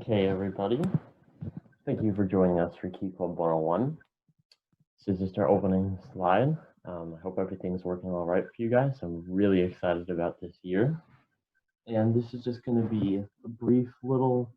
Okay, everybody. Thank you for joining us for Key Club 101. This is just our opening slide. I hope everything's working all right for you guys. I'm really excited about this year. And this is just going to be a brief little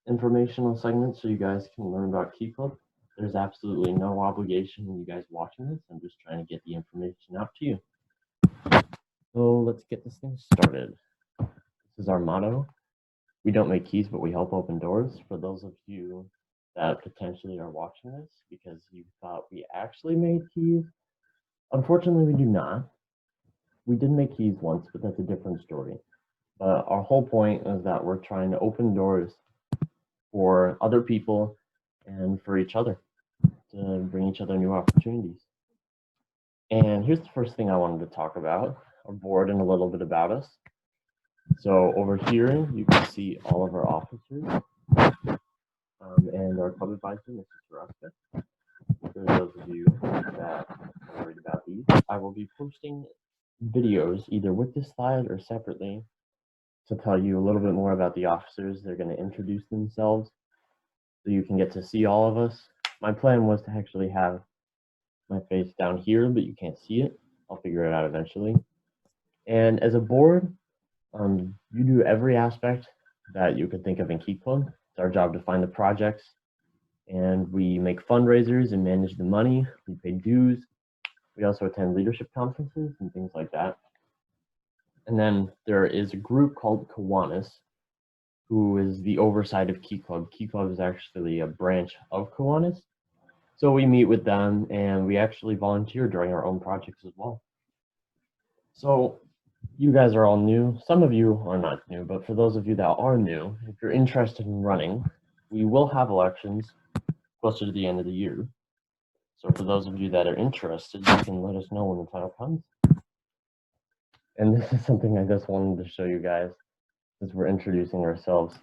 informational segment so you guys can learn about Key Club. There's absolutely no obligation in you guys watching this. I'm just trying to get the information out to you. So let's get this thing started. This is our motto. We don't make keys, but we help open doors. For those of you that potentially are watching this because you thought we actually made keys, unfortunately we do not. We did make keys once, but that's a different story. But our whole point is that we're trying to open doors for other people and for each other to bring each other new opportunities. And here's the first thing I wanted to talk about, our board and a little bit about us. So over here, you can see all of our officers and our club advisor, Mrs. Taraska. For those of you that are worried about these, I will be posting videos either with this slide or separately to tell you a little bit more about the officers. They're going to introduce themselves so you can get to see all of us. My plan was to actually have my face down here, but you can't see it. I'll figure it out eventually. And as a board, you do every aspect that you could think of in Key Club. It's our job to find the projects, and we make fundraisers and manage the money. We pay dues. We also attend leadership conferences and things like that. And then there is a group called Kiwanis, who is the oversight of Key Club. Key Club is actually a branch of Kiwanis. So we meet with them and we actually volunteer during our own projects as well. So you guys are all new. Some of you are not new, but for those of you that are new, if you're interested in running, we will have elections closer to the end of the year. So for those of you that are interested, you can let us know when the time comes. And this is something I just wanted to show you guys as we're introducing ourselves.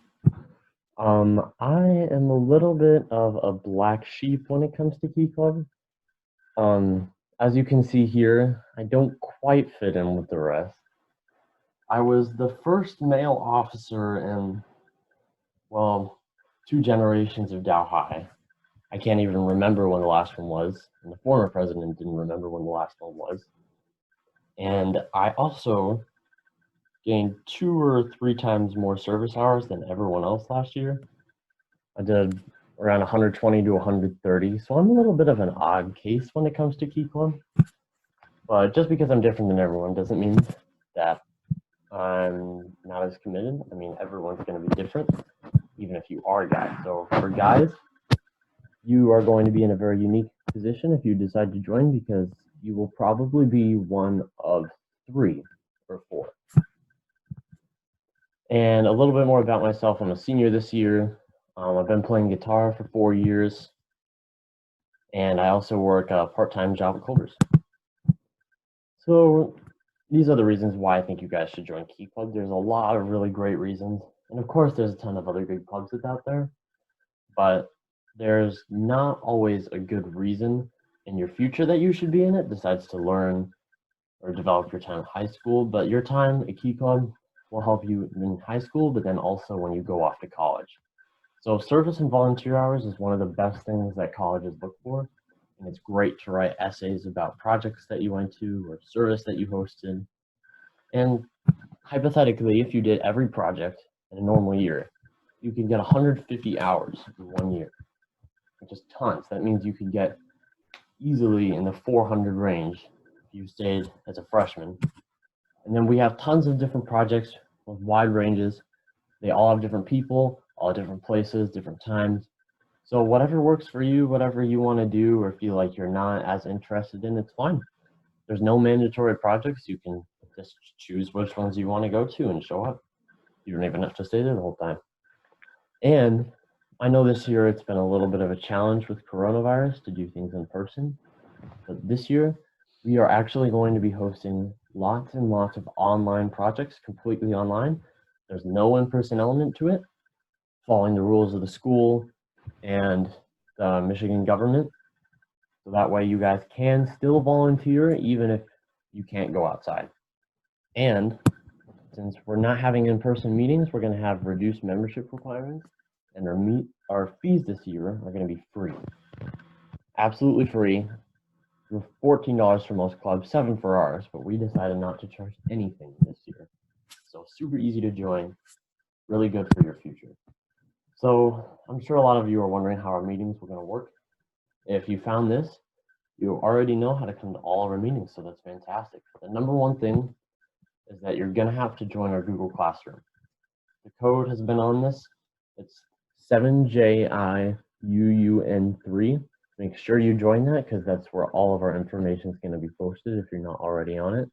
I am a little bit of a black sheep when it comes to Key Club. As you can see here, I don't quite fit in with the rest. I was the first male officer in, well, 2 generations of Dow High. I can't even remember when the last one was, and the former president didn't remember when the last one was. And I also gained 2 or 3 times more service hours than everyone else last year. I did around 120 to 130, so I'm a little bit of an odd case when it comes to Key Club. But just because I'm different than everyone doesn't mean that I'm not as committed. I mean, everyone's going to be different, even if you are guys. So for guys, you are going to be in a very unique position if you decide to join, because you will probably be one of 3 or 4. And a little bit more about myself. I'm a senior this year. I've been playing guitar for 4 years, and I also work a part-time job at Culver's. So these are the reasons why I think you guys should join Key Club. There's a lot of really great reasons, and of course there's a ton of other good clubs that's out there, but there's not always a good reason in your future that you should be in it besides to learn or develop your time in high school. But your time at Key Club will help you in high school, but then also when you go off to college. So service and volunteer hours is one of the best things that colleges look for. And it's great to write essays about projects that you went to or service that you hosted. And hypothetically, if you did every project in a normal year, you could get 150 hours in 1 year, which is tons. That means you could get easily in the 400 range if you stayed as a freshman. And then we have tons of different projects with wide ranges. They all have different people, all different places, different times. So whatever works for you, whatever you want to do or feel like you're not as interested in, it's fine. There's no mandatory projects. You can just choose which ones you want to go to and show up. You don't even have to stay there the whole time. And I know this year it's been a little bit of a challenge with coronavirus to do things in person. But this year, we are actually going to be hosting lots and lots of online projects completely online. There's no in-person element to it, following the rules of the school and the Michigan government. So that way you guys can still volunteer even if you can't go outside. And since we're not having in-person meetings, we're going to have reduced membership requirements. And our fees this year are going to be free. Absolutely free. We're $14 for most clubs, $7 for ours, but we decided not to charge anything this year. So super easy to join, really good for your future. So I'm sure a lot of you are wondering how our meetings were going to work. If you found this, you already know how to come to all of our meetings, so that's fantastic. The number one thing is that you're going to have to join our Google Classroom. The code has been on this. It's 7JIUUN3. Make sure you join that because that's where all of our information is going to be posted if you're not already on it.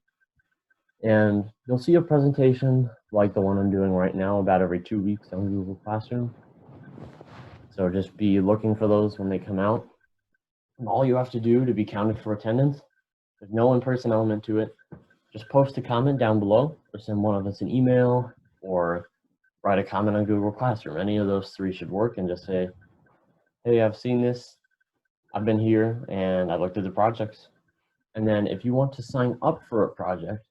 And you'll see a presentation like the one I'm doing right now about every 2 weeks on Google Classroom. So just be looking for those when they come out. And all you have to do to be counted for attendance, there's no in-person element to it. Just post a comment down below or send one of us an email or write a comment on Google Classroom. Any of those three should work, and just say, hey, I've seen this, I've been here, and I looked at the projects. And then if you want to sign up for a project,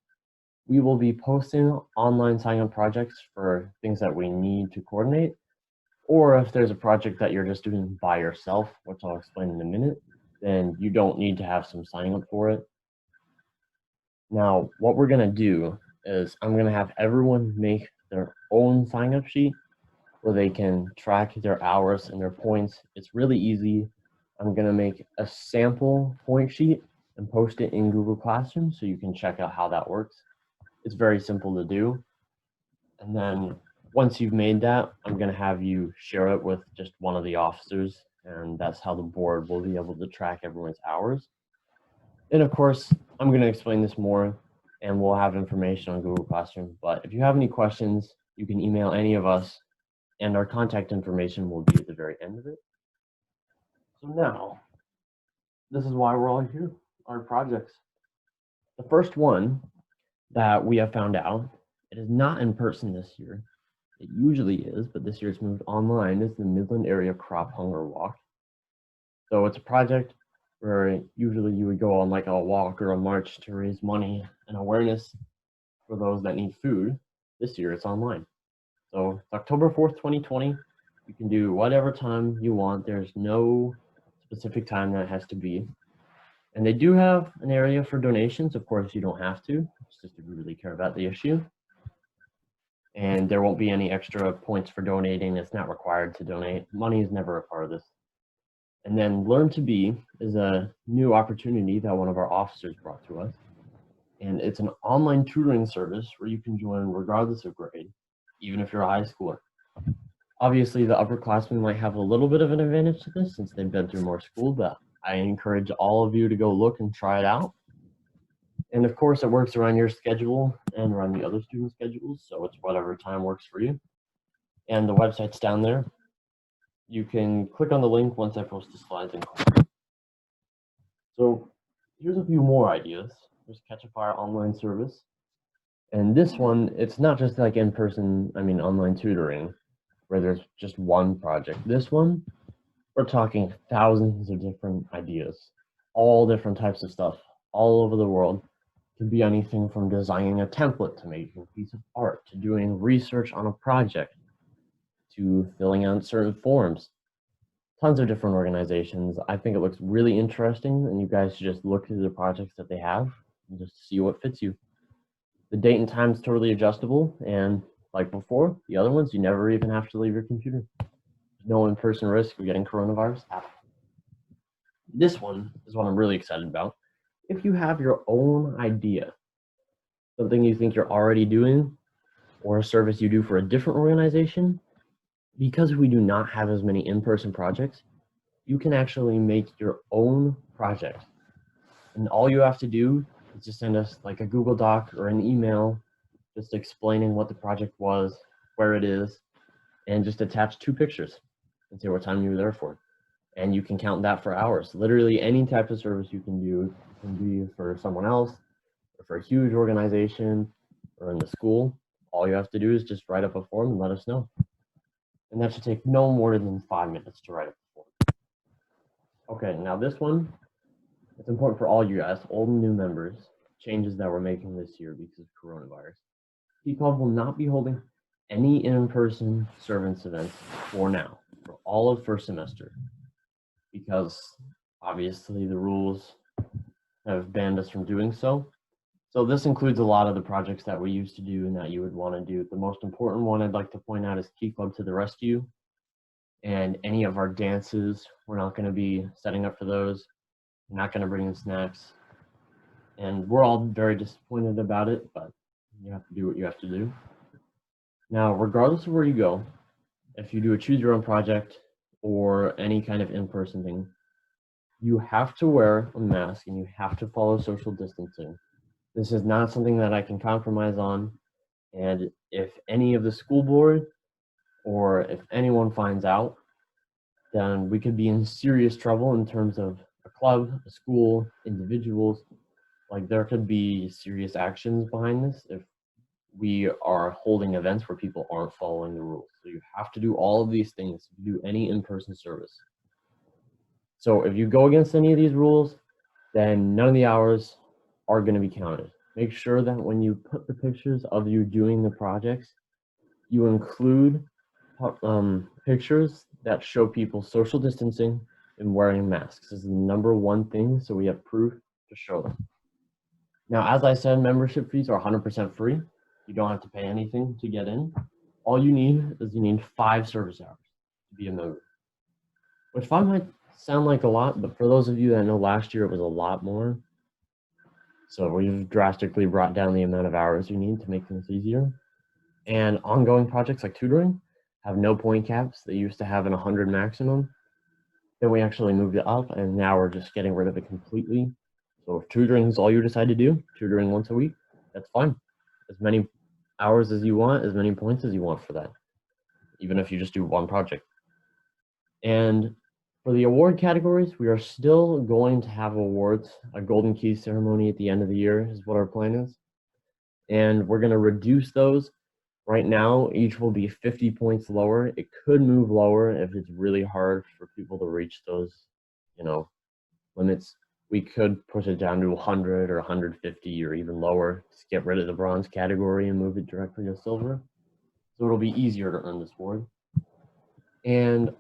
we will be posting online sign-up projects for things that we need to coordinate. Or if there's a project that you're just doing by yourself, which I'll explain in a minute, then you don't need to have some signing up for it. Now, what we're going to do is I'm going to have everyone make their own sign-up sheet where they can track their hours and their points. It's really easy. I'm going to make a sample point sheet and post it in Google Classroom so you can check out how that works. It's very simple to do. And then once you've made that, I'm going to have you share it with just one of the officers, and that's how the board will be able to track everyone's hours. And of course, I'm going to explain this more, and we'll have information on Google Classroom. But if you have any questions, you can email any of us, and our contact information will be at the very end of it. So now, this is why we're all here, our projects. The first one that we have found out, it is not in person this year. It usually is, but this year it's moved online, is the Midland Area Crop Hunger Walk. So it's a project where usually you would go on like a walk or a march to raise money and awareness for those that need food. This year it's online. So it's October 4th, 2020. You can do whatever time you want. There's no specific time that it has to be. And they do have an area for donations. Of course, you don't have to. It's just if you really care about the issue. And there won't be any extra points for donating. It's not required to donate. Money is never a part of this. And then Learn to Be is a new opportunity that one of our officers brought to us. And it's an online tutoring service where you can join regardless of grade, even if you're a high schooler. Obviously, the upperclassmen might have a little bit of an advantage to this since they've been through more school, but I encourage all of you to go look and try it out. And of course, it works around your schedule and around the other students' schedules, so it's whatever time works for you. And the website's down there. You can click on the link once I post the slides and click. So here's a few more ideas. There's Catch a Fire online service. And this one, it's not just like in-person, online tutoring, where there's just one project. This one, we're talking thousands of different ideas, all different types of stuff, all over the world. It could be anything from designing a template to making a piece of art, to doing research on a project, to filling out certain forms. Tons of different organizations. I think it looks really interesting, and you guys should just look through the projects that they have and just see what fits you. The date and time is totally adjustable, and like before, the other ones, you never even have to leave your computer. There's no in-person risk of getting coronavirus at all. This one is what I'm really excited about. If you have your own idea, something you think you're already doing, or a service you do for a different organization, because we do not have as many in-person projects, you can actually make your own project. And all you have to do is just send us like a Google Doc or an email just explaining what the project was, where it is, and just attach 2 pictures and say what time you were there for. And you can count that for hours. Literally any type of service you can do can be for someone else, or for a huge organization, or in the school. All you have to do is just write up a form and let us know. And that should take no more than 5 minutes to write up the form. Okay, now this one, it's important for all you guys, old and new members, changes that we're making this year because of coronavirus. P-Club will not be holding any in-person service events for now, for all of first semester, because obviously the rules have banned us from doing so. So this includes a lot of the projects that we used to do and that you would want to do. The most important one I'd like to point out is Key Club to the Rescue. And any of our dances, we're not going to be setting up for those. We're not going to bring in snacks. And we're all very disappointed about it, but you have to do what you have to do. Now, regardless of where you go, if you do a choose your own project or any kind of in-person thing, you have to wear a mask and you have to follow social distancing. This is not something that I can compromise on. And if any of the school board or if anyone finds out, then we could be in serious trouble in terms of a club, a school, individuals. Like there could be serious actions behind this if we are holding events where people aren't following the rules. So you have to do all of these things to do any in-person service. So if you go against any of these rules, then none of the hours are going to be counted. Make sure that when you put the pictures of you doing the projects, you include pictures that show people social distancing and wearing masks. This is the number one thing, so we have proof to show them. Now, as I said, membership fees are 100% free. You don't have to pay anything to get in. All you need is 5 service hours to be a member, which 5 might sound like a lot, but for those of you that know last year it was a lot more. So we've drastically brought down the amount of hours you need to make things easier. And ongoing projects like tutoring have no point caps. They used to have an 100 maximum. Then we actually moved it up, and now we're just getting rid of it completely. So if tutoring is all you decide to do, tutoring once a week, that's fine. As many hours as you want, as many points as you want for that, even if you just do one project. And for the award categories, we are still going to have awards. A Golden Key ceremony at the end of the year is what our plan is. And we're going to reduce those. Right now, each will be 50 points lower. It could move lower if it's really hard for people to reach those, limits. We could push it down to 100 or 150 or even lower. Just get rid of the bronze category and move it directly to silver. So it'll be easier to earn this award. And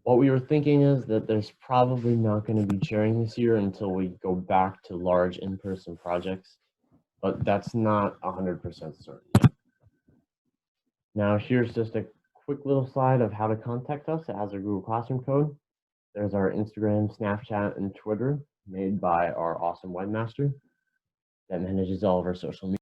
what we were thinking is that there's probably not going to be chairing this year until we go back to large in-person projects, but that's not 100% certain yet. Now, here's just a quick little slide of how to contact us as a Google Classroom code. There's our Instagram, Snapchat, and Twitter made by our awesome webmaster that manages all of our social media.